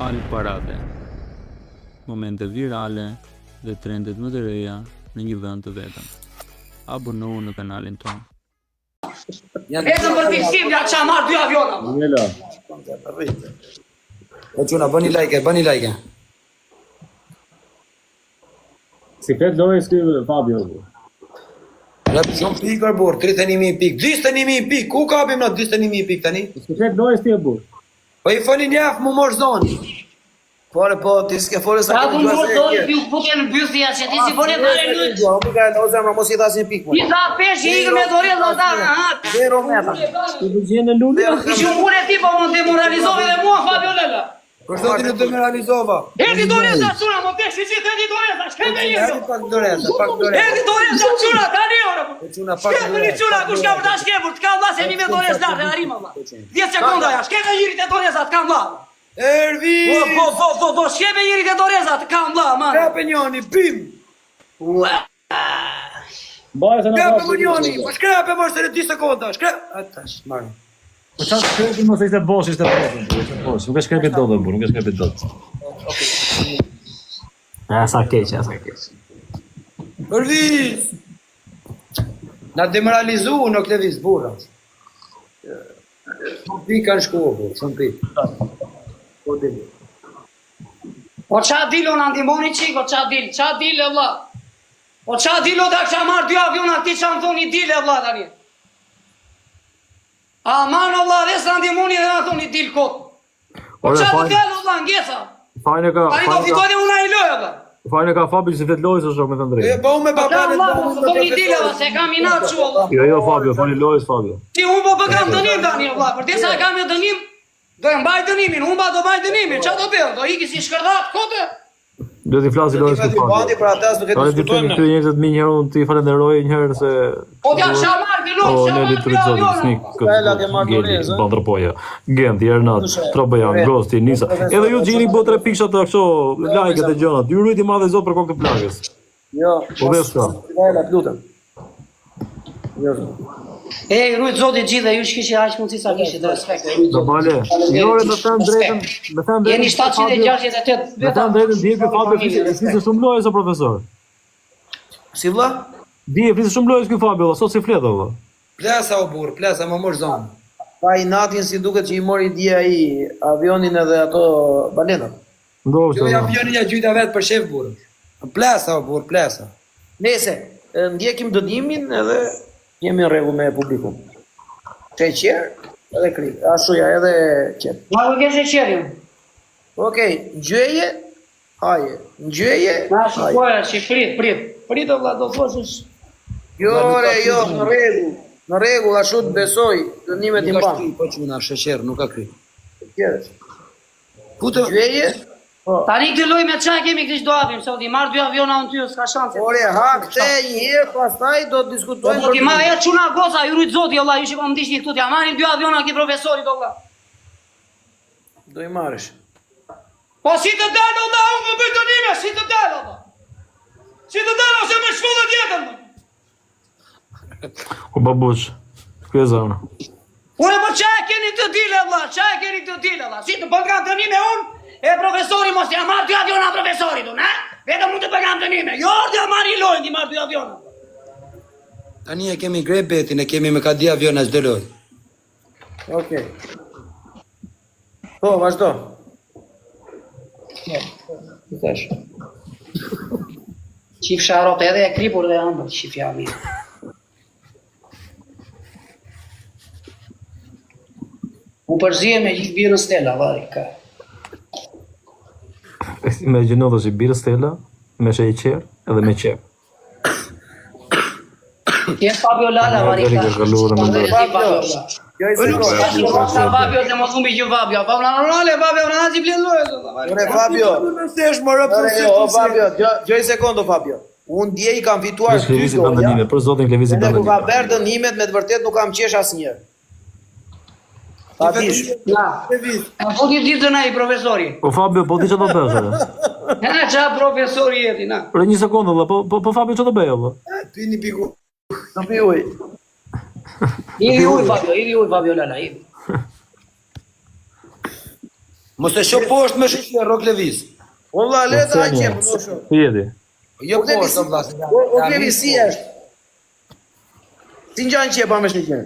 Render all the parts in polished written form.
Al parade, momente virale dhe trendet më të reja në një vend të vetëm. Abonohu në kanalin tonë. Vetëm për fiksim ja ça marr 2 aviona. Njela. O çuna bëni like. Si flet lojë s'ky Fabio. Rap shumë pikër bor, 31.000 pikë, 21.000 pikë, ku kapim na 21.000 pikë tani? Si flet lojë ti e burr. Po I folin jaf më mosh zonë. Po ti s'ke folë sa Ka punë dorë ti u bukën mbyllja që ti si vone bare lut. Jo, më ka ose më mos I thasin pikë. Ti tha pesh I ikën me dorë vllata. Zero meta. Ti do gjën në lulë. Ti shumë ti po më demoralizove dhe mua Fabio Lela. Për zotin e demoralizova. Erdi doreza çuna, më pesh si ti doreza, shkë me Erdi pak doreza. Erdi doreza çuna, tani ora. Çuna pak Shkë me çuna, kush ka vërtet shkëpur, të ka vllase mi me doreza lartë arim valla. 10 sekonda ja, shkë me jirit e doreza të kam valla. Ervi. Po, shkë me jirit e doreza të kam valla, man. Kape njoni, bim. Mbaj se na. Kape njoni, po shkrape mos të 10 sekonda, Atash, marr. Po çfarë shkrepi mos ishte bosh, ishte bosh. Nuk e shkrepi dot, burr, nuk e shkrepi dot. Sa keq. Ervi. Na demoralizu në klevis burra. Shumë pikë kanë shkuar, shumë pikë. Po dhe. Po qa dilo në ndimoni qiko, qa dil e vla. Po qa dilo da kësha marrë 2 aviona ti qa më thoni dil e vla tani. Aman o vla, dhe së ndimoni dhe në thoni dil kotë. Po qa të del o vla, ngesa. Fajnë ka. Tani do fitoni una I lojë vla. Fajnë ka Fabio si vet lojës është me të drejtë. Po me Po qa babane. vla, po thoni dil e vla, se kam inat që vla. Jo Fabio, fani lojës Fabio. Ti unë po kam dënim tani vla, për disa kam e dënim, do e mbaj dënimin, unë do mbaj dënimin, qa do bërë, do iki si shkërdat, kote? Do t'i flasi lojës Ti Fabio. bandi për atë nuk e Tani ti diskutojmë. ty njerëzit më një herë unë ti falenderoj një herë se Po t'ja qa marrë di lojë, o qa ne marrë li 2 aviona. snik Bella che marrë Geli, dorezë, bandërpoja. Gent, Jernat, Trobajan, Grosti, Nisa. Edhe ju gjeni bo 3 piksha të kështu, like e gjënat. Ju rriti madhe zot për kokë të plagës. Jo. Po dhe s'ka. Bella, lutem. Jo. E, rujtë zotit gjithë dhe ju shkishe aq mundësi sa kishit dhe respekt. Do bale. Njore me them drejtën, me them drejtën. Jeni 768 Me them drejtën di ky Fabio flisë shumë lojë sa profesor. Si vlla? Di flisë shumë lojë ky Fabio, sot si flet valla. Plasa o burr, plasa më mosh zonë. Pa I natin si duket që I mori dia ai avionin edhe ato balenat. Ndoshta. Jo avionin ja gjyta vet për shef burr. Plasa o burr, plasa. Nese, ndjekim dënimin edhe jemi në rregull me publikun. Sheqer edhe kri, ashuja edhe qep. Ma ku ke sheqerin? Okej, ngjëje, haje, ngjëje. Na shikoja, prit o vlla, do thosësh. Jo, jo, në rregull, ashtu të besoj, dënimet I mban. Po çuna sheqer, nuk ka kri. Tjetër. Putë ngjëje. Tani këtë loj me qa kemi këtë do avim, se u di marrë 2 aviona unë ty, s'ka shanse. Ore, hak te një herë, pastaj do të diskutojmë. Po ti ma e quna goza, ju rujtë zoti, Allah, ju shikon më dishti këtu, t'ja marrin 2 aviona ki profesorit, Allah. Do I marrësh. Po si të dalë, Allah, unë më bëjtë dënime, si të dalë, Allah. Si të dalë, ose më shfullët jetën, O babuç. Kjo e zona. Ure, po qa e keni të dile, Allah, si të bëngan dënime unë, e profesori mos t'ja marrë 2 aviona profesorit unë, vetëm mund të bëgam dënime, jo t'ja marrë I lojnë, t'i marrë 2 aviona. Tani e kemi grep betin, e kemi me ka 2 aviona çdo lojë. Okej. Po, vazhdo. Tash. Qif sharot edhe e kripur dhe ëmbër, qif jam mirë. U përzije me gjithë birën Stella, vari, ka. Imagjino do si birë Stella me sheqer edhe me qep. Tjenë Fabio Lala, vari, ka. Jo I sekond. Fabio, se mos humbi që Fabio. Fabio, në nazi blen lojë. Ore Fabio. Mësesh më rëpë se o Fabio, gjoj sekondo Fabio. Unë dje I kam fituar 2 Klevisi bën dënime, për zotin Klevisi bën Edhe ku ka dënime. bërë dënimet me të vërtet nuk kam qesh asnjëherë. Ta dish. Na, po ti ditën ai profesori. O Fabio, po ti çfarë do bësh atë? Na, qa profesori jeti, na. Për një sekondë valla, po Fabio çfarë do bëj valla? Pini piku. Do pi uj. Iri uj Fabio Lala, iri. Mos e shoh poshtë me sheqer, rok Levis. O vlla, le ta qep, mos shoh. Jedi. Jo poshtë, o vlla. O Levis si është? Si ngjan qepa me sheqer?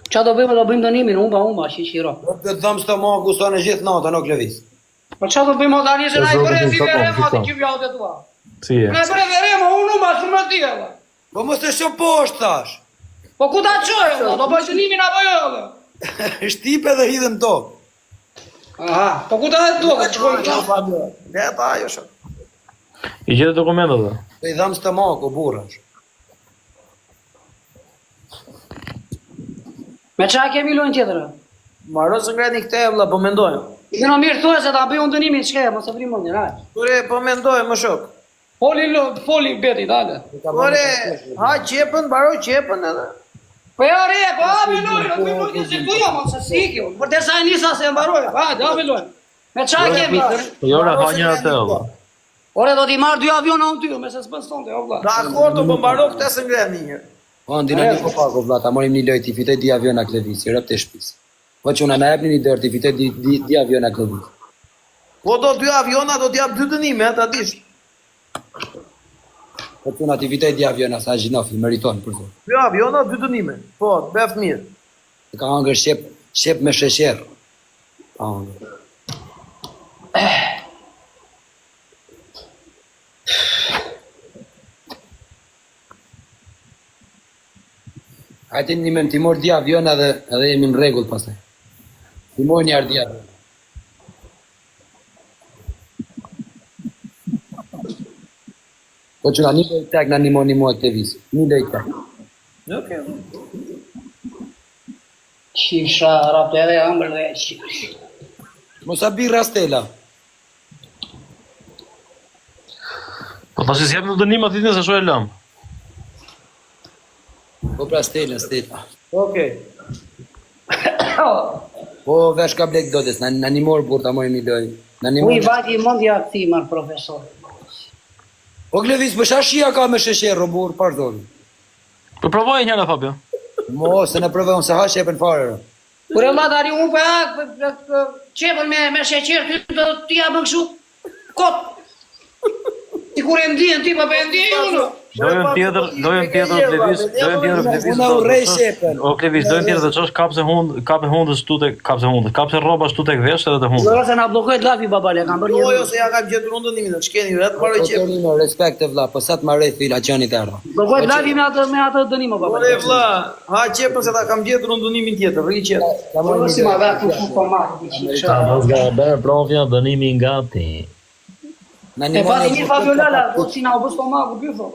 Qa do bëjmë dënimin, humba, shishiro. Do të dhëm stomaku sa në gjithë natën, o Levis. Po qa do bëjmë tani se na i bëre si Zoti, verema zoti, atë që vjallë të tua. Si je? Na i bëre verema, unë humba, shumë në tije, valla. Po mos e shoh poshtë, thash. Po ku ta qoj, valla, do bëjë dënimin apo jo, valla. Shtipe dhe hidhen tokë. Aha, po ku ta e duke, që po Le ta ajo shoh. I gjete dokumentat dhe? Do i dhëm stomaku, burrash. Me qa kemi lojnë tjetër? Maro së ngreni këte vlla, po mendojmë. I në mirë thua se ta bëjë unë dënimin, shke, mos e vri mundin, hajë. Kure, po mendojmë, më shok. Foli beti, dale. Kure, ha qepën, baro qepën edhe. Po ja re, po hapi lojnë, do bëjmë lojnë se tuja, mos se si kjo. Për desa e nisa se e mbaroj, hajde, hapi lojnë. Me qa kemi? Po jora ha një atë valla. Ore, do t'i marrë 2 aviona unë ty, me se s'bën stonte, o vlla. Dakor, do po mbaro këte së ngreni një. Po, ndina një po pako, vlla, ta morim një lojë, ti fitoj di aviona Klevis, i rëp të shpis. Po që una na jepni një dërë, ti fitoj di aviona Klevis. Po do 2 aviona, do t'jap 2 dënime, ta dish. Po që una ti fitoj di aviona, sa gjinofi, meriton, për zot. 2 aviona, 2 dënime. Po, beft mirë. Ka hangër shep me sheqer. Ka hangër. Hajde një men, ti mor di aviona dhe edhe jemi në rregull pastaj. Ti mor një ardi avion. Po që nga një dojë tek nga një mua të visi. Një dojë tek. Okej. Qisha, rapte edhe ambër dhe qish. Mos a bi rastela. Po tash si jep në dënim aty se shoh e lëm. Po pra stela. Okej. Po vesh ka blek dodes, na një morë burë ta mojë një lojë. Na një Uj, morë. vati mundja këthimar, profesor. Po Klevis, për shka shia ka me sheqer, o burë, pardon. Po provoj njëra Fabio. Mo, se në provojnë, se ha shepen fare. Kure ma dari unë për qepën me sheqer, ty ja bën kështu kot. Ti kur e ndjen, ti pa për e ndjen unë. Dojën tjetër Klevis, Unë u rej shepen. O Klevis, dojën tjetër të çosh kapse hundës tu tek kapse rroba shtu tek vesh edhe të hundës. Jo se na bllokoi lafi babale, kam bërë Jo, një. jo, se ja kam gjetur unë dënimin, shkeni vetë, mbaroj qepën. Otorino, respekt e vla, po sa të marrë fila qenit erda. Bllokoi lafi me atë dënim o Ore babale. vlla, ha qepën se ta kam gjetur unë dënimin tjetër, rri qepën. Po si ma dha ku po marr ti. Provja dënimi gati. E pati një Fabiolala, do si na u bë stomaku byfo.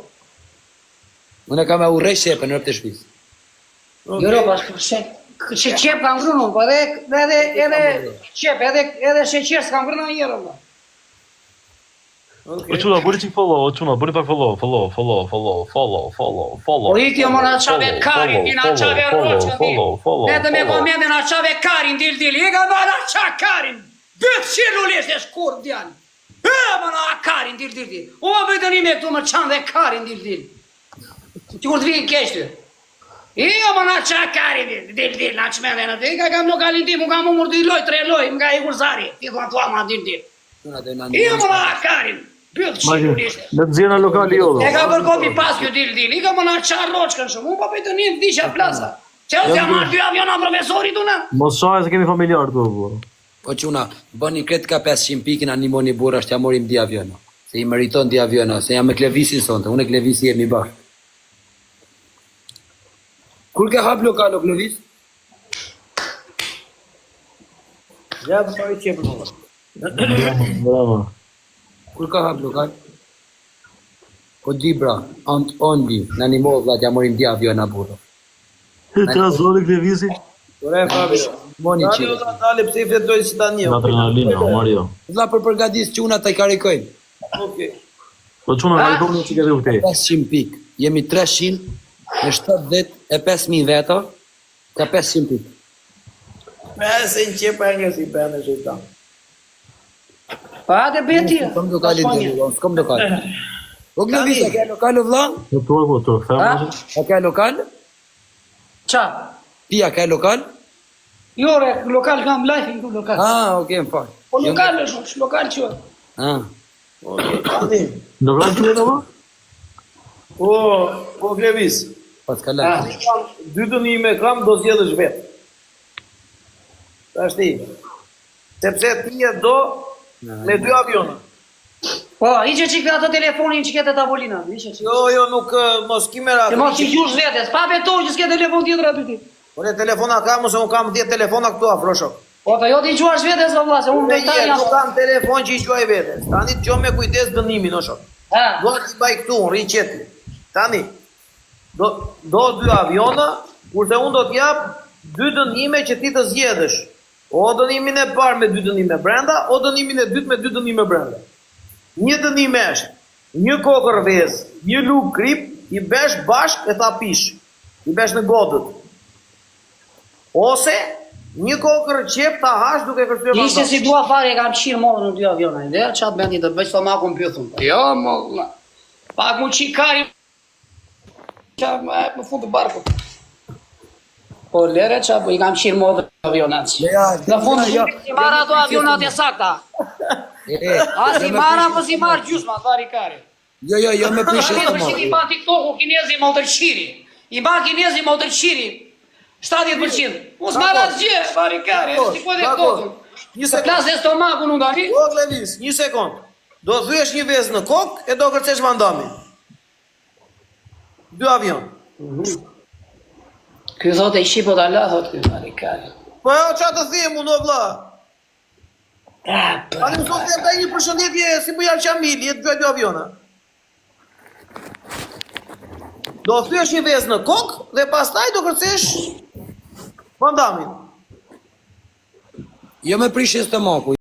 Unë kam e u rej shepen, në rëp të shpis. Jo, pas që qep kam ngrënë, po edhe qep, edhe sheqer s'kam ngrënë njërë, valla. O çuna, bëri çik follow, bëri pak follow. Po ikti më na çave karin, ti na çave roçën ti. Edhe me komente na çave karin dil, ika më na ça karin. 200 rulesh e shkurt djan. Më na karin dil. O bëj tani me këtu më çan dhe karin dil. Ti kur të vinë keq ty. Më na ça karin dil, na çmendën atë. Ika kam lokalin tim, kam umur 2 loj, 3 loj, nga i kurzari. Ti thua tua ma dil. Më na karin. Byt shirulisht. Le të nxjerrna lokali jo. E ka bërë kopi pas kjo dil. I ka më na qa roçkën shumë. Unë pa për të një vdisha plasa. Që u t'ja marrë 2 aviona profesorit unë? Mos shaj se kemi familjar këtu. Po quna, bëni kretë ka 500 pikin, animoni burra, t'ja morim di aviona. Se i meriton di aviona, se jam me Klevisin sonte, unë e Klevisi jemi bashkë. Kur ke hap lokalo, Klevis? Ja, mbaroj qepën valla. Bravo. Kur ka hap lokal? Po di bra, ondi, në një movë, vla, t'ja morim di aviona burra. Ta zoni Klevisi. Ore Fabio. Moni Tani qire. do ta dalë pse i fletoj si tani. Adrenalina, Mario. Vla për përgatis që una taj karikojnë. Okej. Po çuna na doni çike dhe u te. 500 pik, jemi 300, me 70 e 5.000 veta, ka 500 pik. Se në qepa e nga si bënë e shëjtan. Pa atë beti. S'kom lokalin të vla, s'kom lokal. O Klevis, a ke lokal o vla? Po to, A ke lokal? Qa? Ti a ke lokal? Jo, re, lokal kam live këtu lokal. Ah, okay, më fal. Po lokal është, lokal quhet. Ah. Okay, tani. Në vran që apo? Po Klevis. Pas kalaj. Dy dënime kam do zgjedhësh vetë. Tash ti. Sepse ti e do me 2 aviona. Po, hiqe qik ato telefonin që kete tavolina, hiqe qik. Jo, nuk mos kimera. Që mos që gjush vetes, pa betoj që s'ke telefon tjetër aty ti. Por e telefona kam, ose unë kam 10 telefona këtu afro shok. Po, të jo t'i gjuash vetes, o vla, se unë Unë dojtar nuk kam telefon që i quaj vetes. Tani të me kujdes dënimin, o shok. Ha, Do t'i baj këtu, unë rri qeti. Tani, do 2 aviona, kurse unë do t'jap 2 dënime që ti të zgjedhësh. O dënimin e parë me 2 dënime brenda, o dënimin e dytë me 2 dënime brenda. Një dënim është, një kokër vezë, një luk krip, i besh bashk e ta pish. I besh në godët. Ose, një kokër qep ta hash duke kërcyer ishte mandat. si dua fare, e kam qirë modë në 2 aviona, dhe qatë bendi të bëjtë stomakun pjëthun. Jo, mo, pak mu qikari, qa më fund të barku. Po, lere qa, i kam qirë modë në avionat. Në fund, si marra ato avionat e sakta. A si marra, po si marrë gjusma, thari kari. Jo, me prishe të Si i ba TikTok-u kinezi më tërqiri. I ba kinezi më tërqiri. 70%. Mos marrë asgjë, thari kari. Si po dhe kokën. Një Se plasë e stomakun unë dali. O, Klevis, një sekund. Do thyesh një vezë në kokë e do kërcesh mandamin. 2 avion. Ky thotë i shqipo t'ala, thotë ky, thari kari. Po jo, qa të thijem unë, o vlla? Ani më thotë e një përshëndetje si Bujar Qamili, e të gjoj 2 aviona. Do thyesh një vezë në kokë dhe pastaj do kërcesh mandamin. Jo me prishe stomaku.